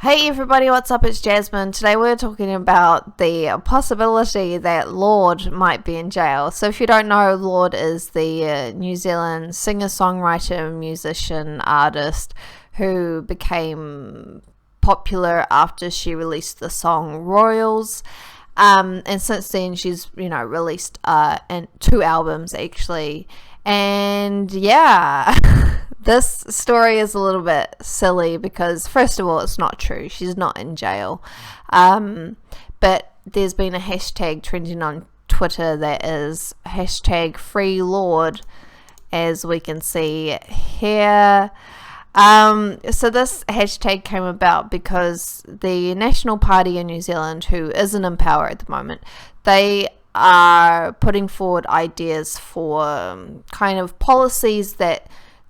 Hey everybody, what's up? It's Jasmine. Today we're talking about the possibility that Lorde might be in jail. So if you don't know, Lorde is the New Zealand singer-songwriter, musician, artist who became popular after she released the song Royals. And since then she's, released two albums actually. And yeah, this story is a little bit silly because, first of all, it's not true. She's not in jail. But there's been a hashtag trending on Twitter that is hashtag FreeLorde, as we can see here. So this hashtag came about because the National Party in New Zealand, who isn't in power at the moment, they are putting forward ideas for kind of policies that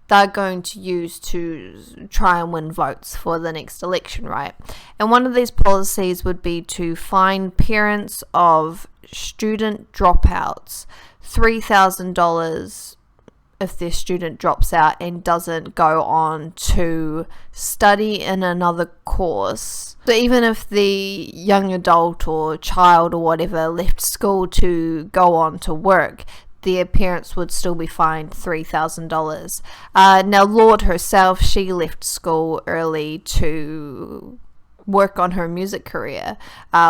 they're going to use to try and win votes for the next election, right? And one of these policies would be to fine parents of student dropouts $3,000 if their student drops out and doesn't go on to study in another course. So even if the young adult or child or whatever left school to go on to work, their parents would still be fined $3,000. Now Lorde herself, she left school early to work on her music career,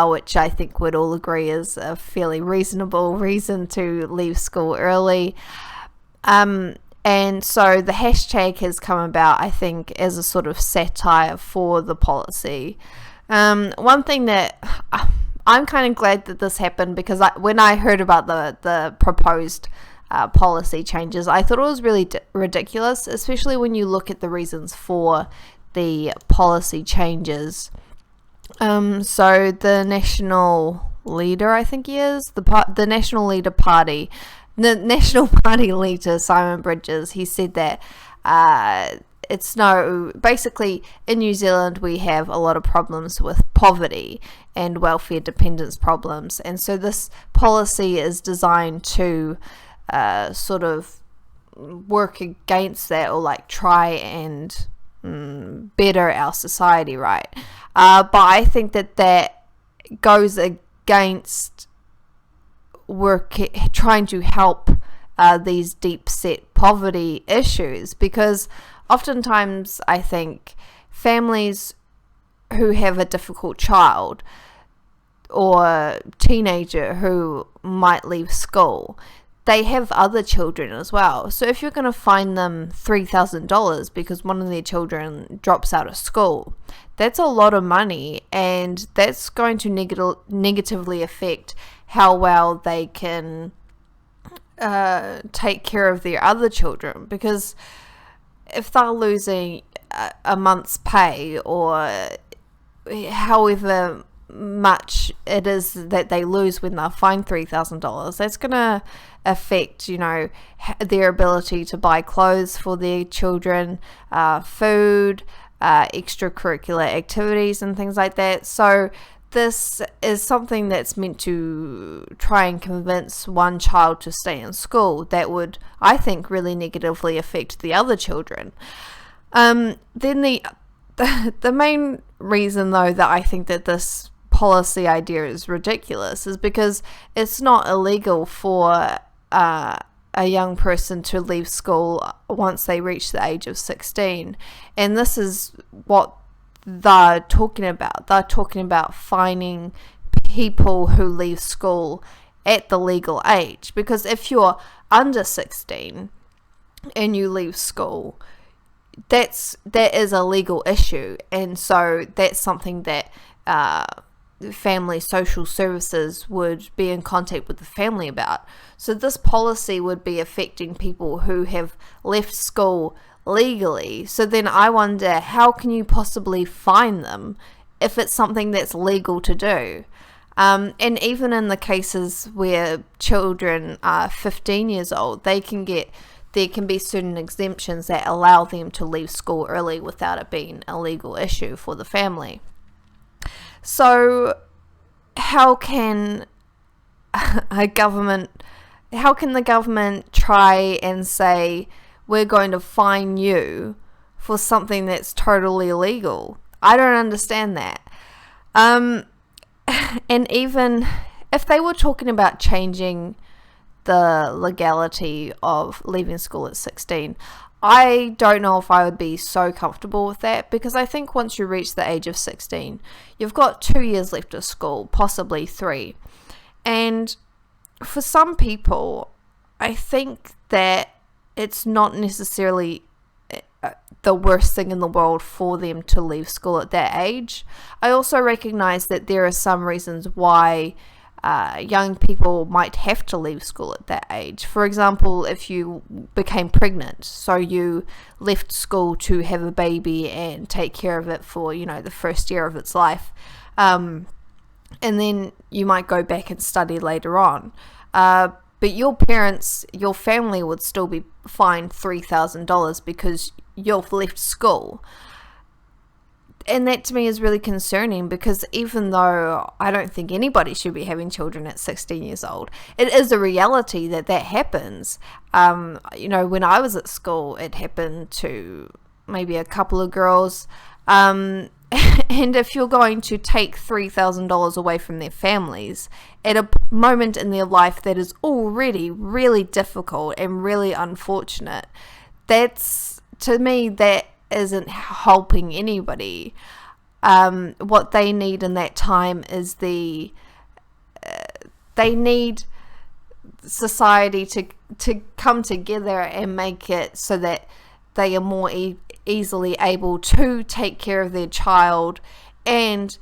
which I think we'd all agree is a fairly reasonable reason to leave school early. And so the hashtag has come about, I think, as a sort of satire for the policy. One thing that I'm kind of glad that this happened, because when I heard about the proposed policy changes, I thought it was really ridiculous, especially when you look at the reasons for the policy changes. So the national leader, I think he is, the National Leader Party, the National Party leader, Simon Bridges, he said that basically in New Zealand we have a lot of problems with poverty and welfare dependence problems, and so this policy is designed to sort of work against that, or like try and better our society, right? But I think that goes against trying to help these deep set poverty issues, because oftentimes I think families who have a difficult child or teenager who might leave school, they have other children as well. So if you're going to fine them $3,000 because one of their children drops out of school, that's a lot of money, and that's going to negatively affect how well they can take care of their other children. Because if they're losing a month's pay, or however much it is that they lose when they're fined $3,000, that's going to affect, their ability to buy clothes for their children, food, extracurricular activities and things like that. So this is something that's meant to try and convince one child to stay in school that would, I think, really negatively affect the other children. Then the main reason, though, that I think that this policy idea is ridiculous is because it's not illegal for a young person to leave school once they reach the age of 16. And this is what they're talking about. They're talking about fining people who leave school at the legal age, because if you're under 16 and you leave school, that is a legal issue, and so that's something that family social services would be in contact with the family about. So this policy would be affecting people who have left school legally. So then I wonder, how can you possibly fine them if it's something that's legal to do? And even in the cases where children are 15 years old, there can be certain exemptions that allow them to leave school early without it being a legal issue for the family. So how can the government try and say, we're going to fine you for something that's totally illegal? I don't understand that. And even if they were talking about changing the legality of leaving school at 16, I don't know if I would be so comfortable with that, because I think once you reach the age of 16, you've got 2 years left of school, possibly 3. And for some people, I think that it's not necessarily the worst thing in the world for them to leave school at that age. I also recognize that there are some reasons why young people might have to leave school at that age. For example, if you became pregnant, so you left school to have a baby and take care of it for, the first year of its life, and then you might go back and study later on. But your parents, your family would still be fined $3,000 because you've left school. And that to me is really concerning, because even though I don't think anybody should be having children at 16 years old, it is a reality that happens. When I was at school, it happened to maybe a couple of girls. And if you're going to take $3,000 away from their families at a moment in their life that is already really difficult and really unfortunate, to me, that isn't helping anybody. What they need in that time is they need society to come together and make it so that they are more easily able to take care of their child and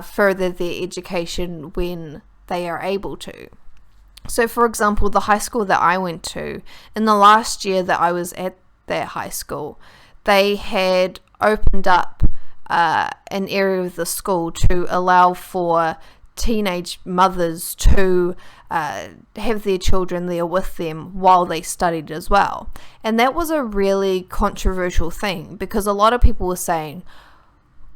further their education when they are able to. So, for example, the high school that I went to, in the last year that I was at that high school, they had opened up an area of the school to allow for teenage mothers to have their children there with them while they studied as well. And that was a really controversial thing, because a lot of people were saying,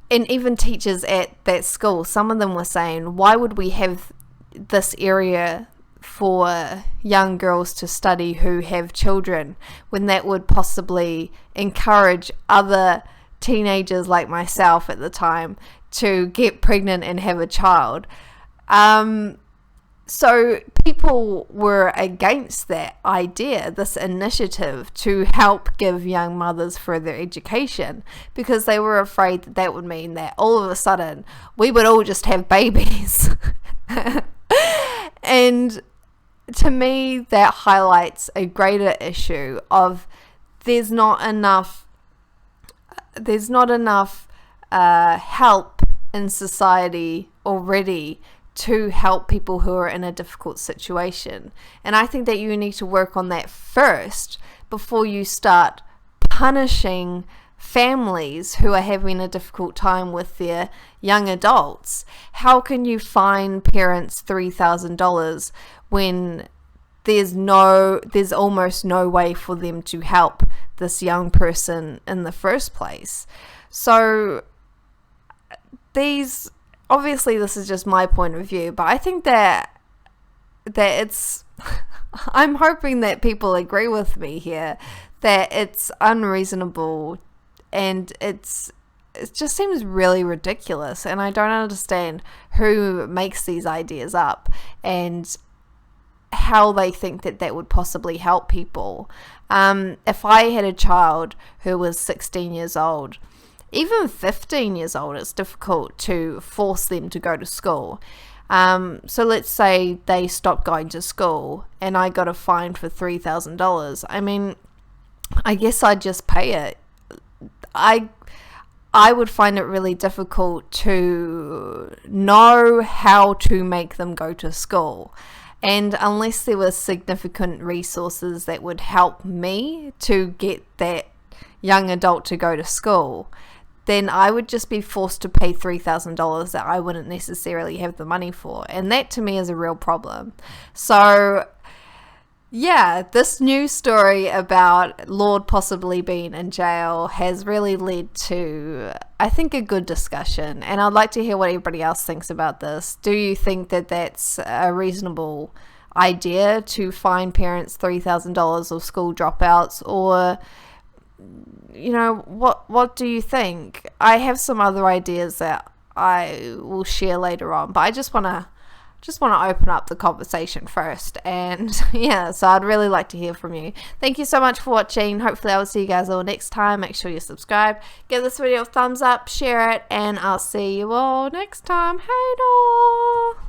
and even teachers at that school, some of them were saying, why would we have this area for young girls to study who have children, when that would possibly encourage other teenagers like myself at the time to get pregnant and have a child. So people were against that idea, this initiative to help give young mothers further education, because they were afraid that would mean that all of a sudden we would all just have babies. And to me, that highlights a greater issue of there's not enough help in society already to help people who are in a difficult situation. And I think that you need to work on that first before you start punishing families who are having a difficult time with their young adults. How can you fine parents $3,000 when there's almost no way for them to help this young person in the first place? So obviously this is just my point of view, but I think that it's I'm hoping that people agree with me here, that it's unreasonable and it just seems really ridiculous, and I don't understand who makes these ideas up and how they think that would possibly help people. If I had a child who was 16 years old, even 15 years old, it's difficult to force them to go to school. So let's say they stopped going to school and I got a fine for $3,000. I mean, I guess I'd just pay it. I would find it really difficult to know how to make them go to school. And unless there were significant resources that would help me to get that young adult to go to school, then I would just be forced to pay $3,000 that I wouldn't necessarily have the money for. And that to me is a real problem. So yeah, this news story about Lorde possibly being in jail has really led to, I think, a good discussion. And I'd like to hear what everybody else thinks about this. Do you think that that's a reasonable idea to fine parents $3,000 of school dropouts? Or you know, what do you think? I have some other ideas that I will share later on, but I just want to open up the conversation first. And yeah, so I'd really like to hear from you. Thank you so much for watching. Hopefully I will see you guys all next time. Make sure you subscribe, give this video a thumbs up, share it, and I'll see you all next time. Hey,